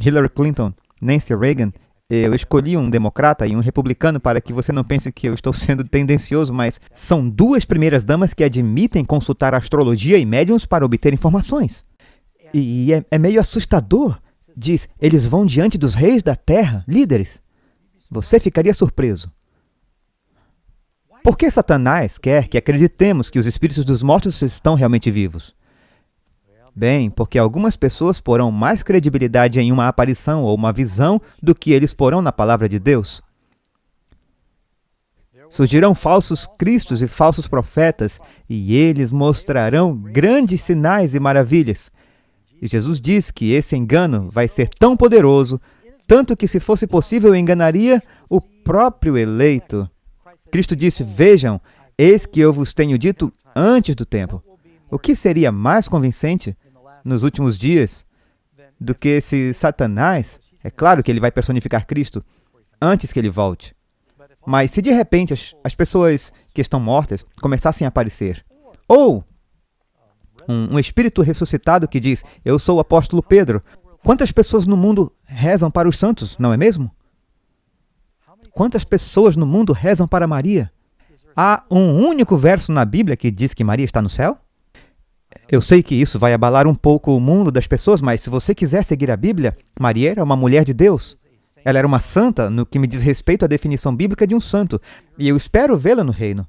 Hillary Clinton, Nancy Reagan. Eu escolhi um democrata e um republicano para que você não pense que eu estou sendo tendencioso, mas são 2 primeiras damas que admitem consultar astrologia e médiuns para obter informações. E é meio assustador. Diz, eles vão diante dos reis da terra, líderes. Você ficaria surpreso. Por que Satanás quer que acreditemos que os espíritos dos mortos estão realmente vivos? Bem, porque algumas pessoas porão mais credibilidade em uma aparição ou uma visão do que eles porão na palavra de Deus. Surgirão falsos cristos e falsos profetas, e eles mostrarão grandes sinais e maravilhas. E Jesus diz que esse engano vai ser tão poderoso, tanto que, se fosse possível, enganaria o próprio eleito. Cristo disse: vejam, eis que eu vos tenho dito antes do tempo. O que seria mais convincente nos últimos dias do que esse Satanás? É claro que ele vai personificar Cristo antes que ele volte. Mas se de repente as pessoas que estão mortas começassem a aparecer, ou um espírito ressuscitado que diz: eu sou o apóstolo Pedro. Quantas pessoas no mundo rezam para os santos, não é mesmo? Quantas pessoas no mundo rezam para Maria? Há um único verso na Bíblia que diz que Maria está no céu? Eu sei que isso vai abalar um pouco o mundo das pessoas, mas se você quiser seguir a Bíblia, Maria era uma mulher de Deus. Ela era uma santa no que me diz respeito à definição bíblica de um santo, e eu espero vê-la no reino.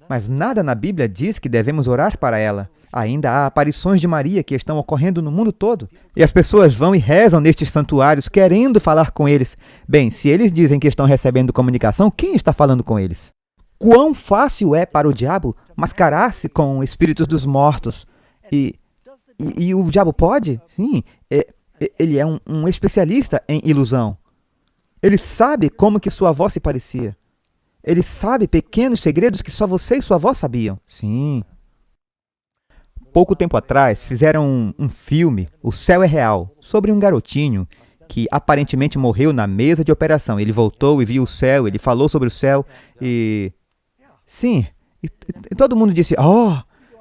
Mas nada na Bíblia diz que devemos orar para ela. Ainda há aparições de Maria que estão ocorrendo no mundo todo. E as pessoas vão e rezam nestes santuários, querendo falar com eles. Bem, se eles dizem que estão recebendo comunicação, quem está falando com eles? Quão fácil é para o diabo mascarar-se com espíritos dos mortos. E o diabo pode? Sim, ele é um especialista em ilusão. Ele sabe como que sua avó se parecia. Ele sabe pequenos segredos que só você e sua avó sabiam. Sim. Pouco tempo atrás, fizeram um filme, O Céu é Real, sobre um garotinho que aparentemente morreu na mesa de operação. Ele voltou e viu o céu, ele falou sobre o céu e... Sim, e todo mundo disse: oh,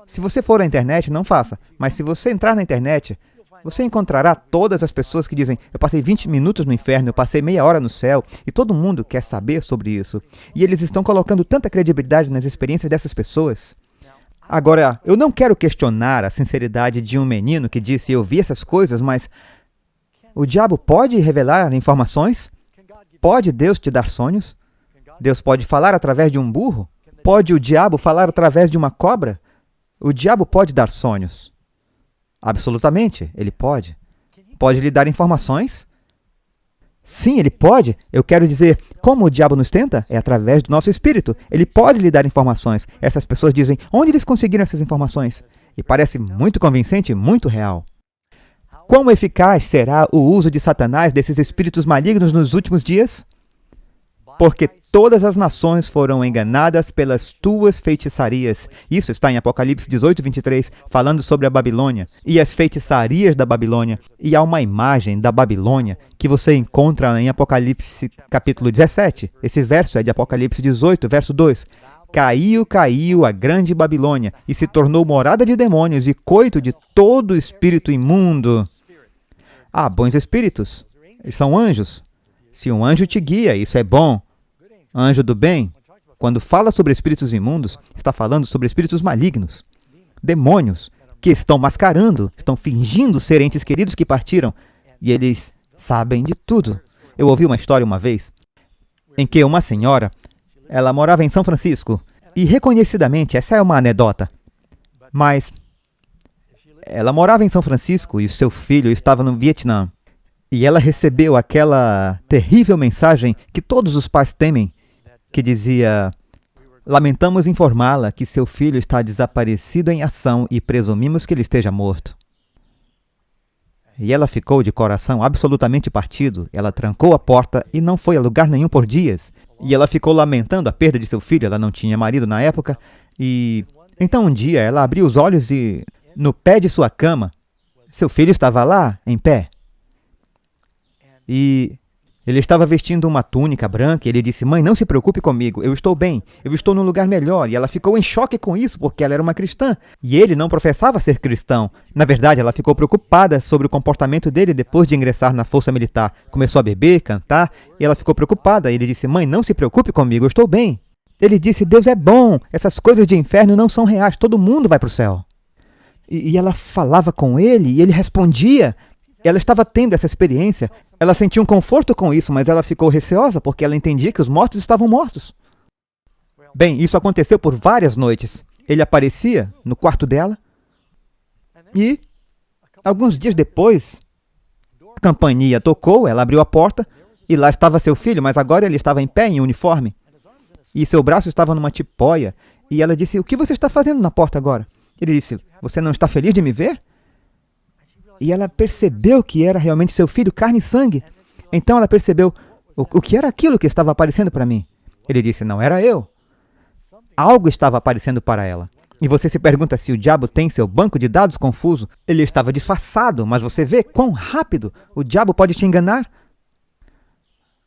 se você for à internet, não faça. Mas se você entrar na internet, você encontrará todas as pessoas que dizem: eu passei 20 minutos no inferno, eu passei meia hora no céu, e todo mundo quer saber sobre isso. E eles estão colocando tanta credibilidade nas experiências dessas pessoas. Agora, eu não quero questionar a sinceridade de um menino que disse: eu vi essas coisas, mas o diabo pode revelar informações? Pode Deus te dar sonhos? Deus pode falar através de um burro? Pode o diabo falar através de uma cobra? O diabo pode dar sonhos. Absolutamente, ele pode. Pode lhe dar informações? Sim, ele pode. Eu quero dizer, como o diabo nos tenta? É através do nosso espírito. Ele pode lhe dar informações. Essas pessoas dizem: onde eles conseguiram essas informações? E parece muito convincente, muito real. Quão eficaz será o uso de Satanás desses espíritos malignos nos últimos dias? Porque todas as nações foram enganadas pelas tuas feitiçarias. Isso está em Apocalipse 18, 23, falando sobre a Babilônia e as feitiçarias da Babilônia. E há uma imagem da Babilônia que você encontra em Apocalipse capítulo 17. Esse verso é de Apocalipse 18, verso 2. Caiu a grande Babilônia e se tornou morada de demônios e coito de todo espírito imundo. Ah, bons espíritos. Eles são anjos. Se um anjo te guia, isso é bom. Anjo do bem, quando fala sobre espíritos imundos, está falando sobre espíritos malignos, demônios, que estão mascarando, estão fingindo ser entes queridos que partiram, e eles sabem de tudo. Eu ouvi uma história uma vez, em que uma senhora, ela morava em São Francisco, e reconhecidamente, essa é uma anedota, mas ela morava em São Francisco e seu filho estava no Vietnã, e ela recebeu aquela terrível mensagem que todos os pais temem, que dizia: lamentamos informá-la que seu filho está desaparecido em ação e presumimos que ele esteja morto. E ela ficou de coração absolutamente partido. Ela trancou a porta e não foi a lugar nenhum por dias. E ela ficou lamentando a perda de seu filho. Ela não tinha marido na época. E então um dia ela abriu os olhos e, no pé de sua cama, seu filho estava lá, em pé. E ele estava vestindo uma túnica branca e ele disse: mãe, não se preocupe comigo, eu estou bem, eu estou num lugar melhor. E ela ficou em choque com isso, porque ela era uma cristã. E ele não professava ser cristão. Na verdade, ela ficou preocupada sobre o comportamento dele depois de ingressar na força militar. Começou a beber, cantar, e ela ficou preocupada. Ele disse: mãe, não se preocupe comigo, eu estou bem. Ele disse: Deus é bom, essas coisas de inferno não são reais, todo mundo vai para o céu. E ela falava com ele e ele respondia. Ela estava tendo essa experiência. Ela sentia um conforto com isso, mas ela ficou receosa porque ela entendia que os mortos estavam mortos. Bem, isso aconteceu por várias noites. Ele aparecia no quarto dela e, alguns dias depois, a campainha tocou, ela abriu a porta e lá estava seu filho, mas agora ele estava em pé, em uniforme. E seu braço estava numa tipóia. E ela disse, o que você está fazendo na porta agora? Ele disse, você não está feliz de me ver? E ela percebeu que era realmente seu filho, carne e sangue. Então ela percebeu, o que era aquilo que estava aparecendo para mim? Ele disse, não era eu. Algo estava aparecendo para ela. E você se pergunta se o diabo tem seu banco de dados confuso. Ele estava disfarçado, mas você vê quão rápido o diabo pode te enganar?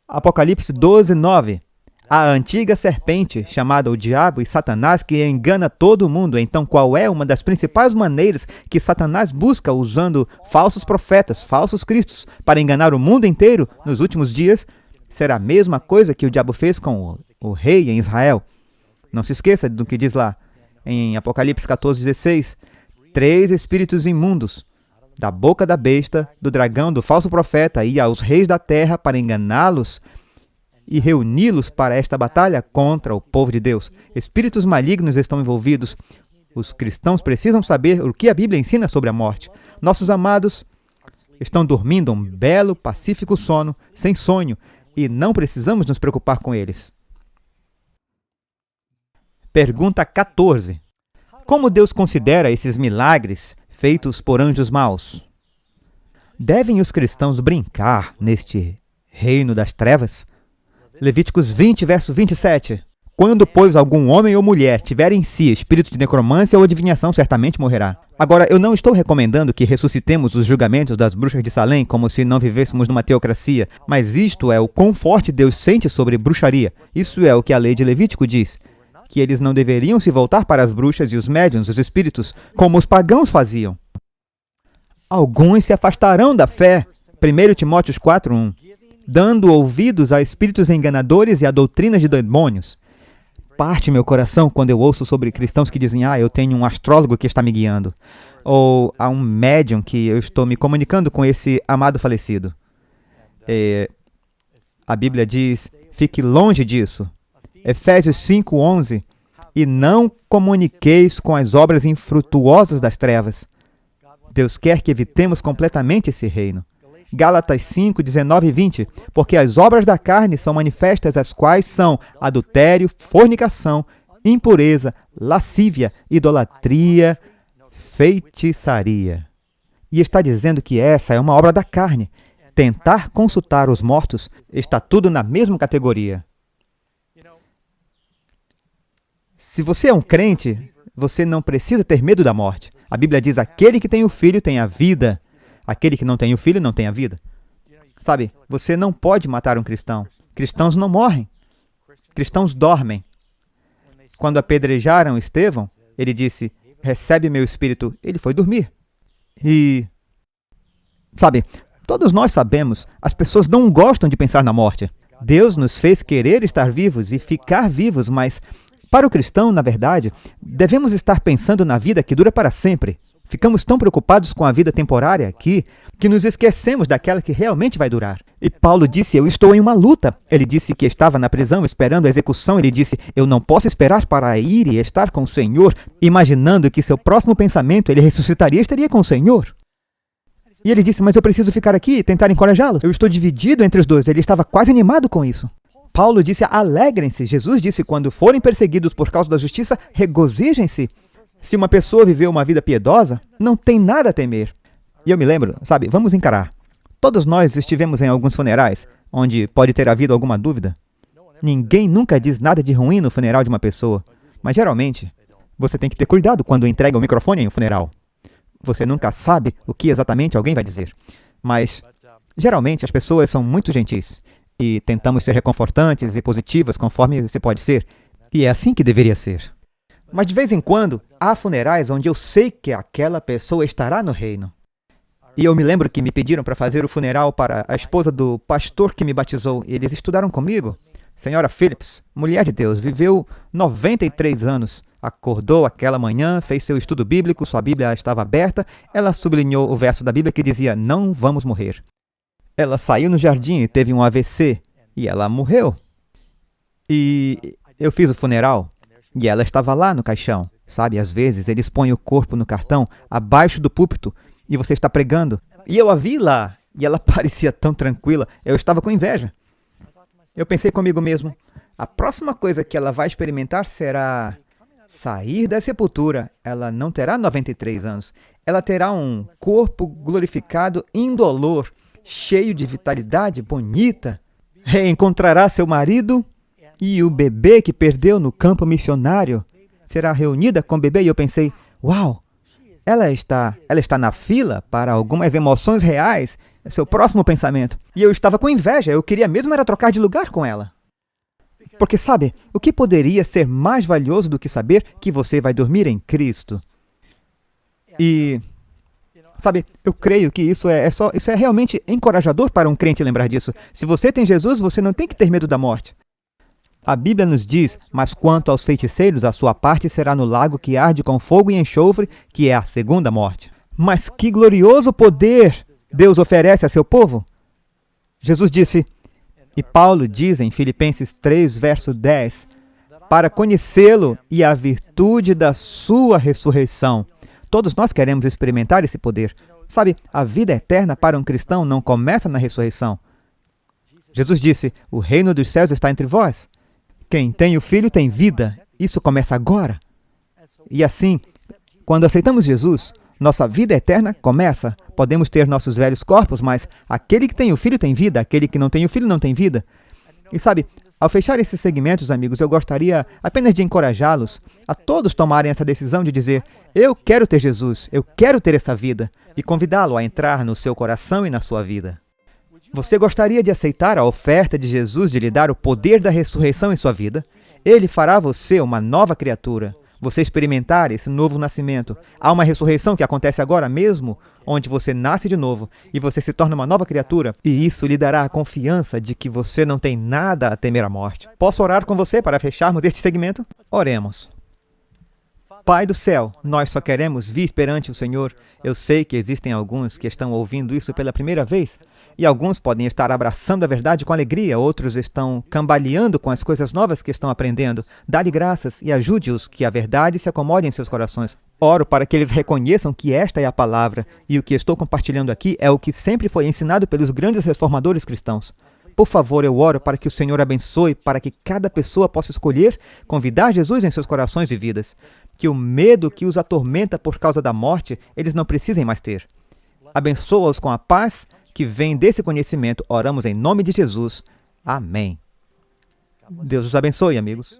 Apocalipse 12:9. A antiga serpente, chamada o diabo e Satanás, que engana todo mundo. Então, qual é uma das principais maneiras que Satanás busca usando falsos profetas, falsos cristos, para enganar o mundo inteiro nos últimos dias? Será a mesma coisa que o diabo fez com o rei em Israel. Não se esqueça do que diz lá, em Apocalipse 14:16. 3 espíritos imundos, da boca da besta, do dragão, do falso profeta, e aos reis da terra para enganá-los e reuni-los para esta batalha contra o povo de Deus. Espíritos malignos estão envolvidos. Os cristãos precisam saber o que a Bíblia ensina sobre a morte. Nossos amados estão dormindo um belo, pacífico sono, sem sonho, e não precisamos nos preocupar com eles. Pergunta 14. Como Deus considera esses milagres feitos por anjos maus? Devem os cristãos brincar neste reino das trevas? Levíticos 20, verso 27. Quando, pois, algum homem ou mulher tiver em si espírito de necromância ou adivinhação, certamente morrerá. Agora, eu não estou recomendando que ressuscitemos os julgamentos das bruxas de Salém como se não vivêssemos numa teocracia, mas isto é o quão forte Deus sente sobre bruxaria. Isso é o que a lei de Levítico diz, que eles não deveriam se voltar para as bruxas e os médiuns, os espíritos, como os pagãos faziam. Alguns se afastarão da fé. 1 Timóteo 4:1. Dando ouvidos a espíritos enganadores e a doutrinas de demônios. Parte meu coração quando eu ouço sobre cristãos que dizem, eu tenho um astrólogo que está me guiando. Ou há um médium que eu estou me comunicando com esse amado falecido. A Bíblia diz, fique longe disso. Efésios 5:11. E não comuniqueis com as obras infrutuosas das trevas. Deus quer que evitemos completamente esse reino. Gálatas 5:19 e 20. Porque as obras da carne são manifestas, as quais são adultério, fornicação, impureza, lascívia, idolatria, feitiçaria. E está dizendo que essa é uma obra da carne. Tentar consultar os mortos está tudo na mesma categoria. Se você é um crente, você não precisa ter medo da morte. A Bíblia diz, aquele que tem o filho tem a vida. Aquele que não tem o filho não tem a vida. Sabe, você não pode matar um cristão. Cristãos não morrem. Cristãos dormem. Quando apedrejaram Estevão, ele disse, recebe meu espírito. Ele foi dormir. E, sabe, todos nós sabemos, as pessoas não gostam de pensar na morte. Deus nos fez querer estar vivos e ficar vivos, mas para o cristão, na verdade, devemos estar pensando na vida que dura para sempre. Ficamos tão preocupados com a vida temporária aqui, que nos esquecemos daquela que realmente vai durar. E Paulo disse, eu estou em uma luta. Ele disse que estava na prisão esperando a execução. Ele disse, eu não posso esperar para ir e estar com o Senhor, imaginando que seu próximo pensamento ele ressuscitaria e estaria com o Senhor. E ele disse, mas eu preciso ficar aqui e tentar encorajá-lo. Eu estou dividido entre os dois. Ele estava quase animado com isso. Paulo disse, alegrem-se. Jesus disse, quando forem perseguidos por causa da justiça, regozijem-se. Se uma pessoa viveu uma vida piedosa, não tem nada a temer. E eu me lembro, sabe, vamos encarar. Todos nós estivemos em alguns funerais, onde pode ter havido alguma dúvida. Ninguém nunca diz nada de ruim no funeral de uma pessoa. Mas geralmente, você tem que ter cuidado quando entrega o microfone em um funeral. Você nunca sabe o que exatamente alguém vai dizer. Mas, geralmente, as pessoas são muito gentis. E tentamos ser reconfortantes e positivas conforme se pode ser. E é assim que deveria ser. Mas de vez em quando, há funerais onde eu sei que aquela pessoa estará no reino. E eu me lembro que me pediram para fazer o funeral para a esposa do pastor que me batizou. E eles estudaram comigo. Senhora Phillips, mulher de Deus, viveu 93 anos. Acordou aquela manhã, fez seu estudo bíblico, sua Bíblia estava aberta. Ela sublinhou o verso da Bíblia que dizia, não vamos morrer. Ela saiu no jardim e teve um AVC. E ela morreu. E eu fiz o funeral. e ela estava lá no caixão. Sabe, às vezes eles põem o corpo no cartão, abaixo do púlpito, e você está pregando. E eu a vi lá, e ela parecia tão tranquila, eu estava com inveja. Eu pensei comigo mesmo, a próxima coisa que ela vai experimentar será sair da sepultura. Ela não terá 93 anos. Ela terá um corpo glorificado, indolor, cheio de vitalidade, bonita. Reencontrará seu marido e o bebê que perdeu no campo missionário será reunida com o bebê. E eu pensei, uau, ela está na fila para algumas emoções reais. É seu próximo pensamento. E eu estava com inveja, eu queria mesmo era trocar de lugar com ela. Porque, sabe, o que poderia ser mais valioso do que saber que você vai dormir em Cristo? E, sabe, eu creio que isso é realmente encorajador para um crente lembrar disso. Se você tem Jesus, você não tem que ter medo da morte. A Bíblia nos diz, mas quanto aos feiticeiros, a sua parte será no lago que arde com fogo e enxofre, que é a segunda morte. Mas que glorioso poder Deus oferece a seu povo! Jesus disse, e Paulo diz em Filipenses 3, verso 10, para conhecê-lo e a virtude da sua ressurreição. Todos nós queremos experimentar esse poder. Sabe, a vida eterna para um cristão não começa na ressurreição. Jesus disse, o reino dos céus está entre vós. Quem tem o Filho tem vida. Isso começa agora. E assim, quando aceitamos Jesus, nossa vida eterna começa. Podemos ter nossos velhos corpos, mas aquele que tem o Filho tem vida, aquele que não tem o Filho não tem vida. E sabe, ao fechar esses segmentos, amigos, eu gostaria apenas de encorajá-los a todos tomarem essa decisão de dizer, eu quero ter Jesus, eu quero ter essa vida, e convidá-lo a entrar no seu coração e na sua vida. Você gostaria de aceitar a oferta de Jesus de lhe dar o poder da ressurreição em sua vida? Ele fará você uma nova criatura. Você experimentar esse novo nascimento. Há uma ressurreição que acontece agora mesmo, onde você nasce de novo e você se torna uma nova criatura, e isso lhe dará a confiança de que você não tem nada a temer a morte. Posso orar com você para fecharmos este segmento? Oremos. Pai do céu, nós só queremos vir perante o Senhor. Eu sei que existem alguns que estão ouvindo isso pela primeira vez, e alguns podem estar abraçando a verdade com alegria, outros estão cambaleando com as coisas novas que estão aprendendo. Dá-lhe graças e ajude-os que a verdade se acomode em seus corações. Oro para que eles reconheçam que esta é a palavra, e o que estou compartilhando aqui é o que sempre foi ensinado pelos grandes reformadores cristãos. Por favor, eu oro para que o Senhor abençoe, para que cada pessoa possa escolher convidar Jesus em seus corações e vidas. Que o medo que os atormenta por causa da morte, eles não precisem mais ter. Abençoa-os com a paz que vem desse conhecimento. Oramos em nome de Jesus. Amém. Deus os abençoe, amigos.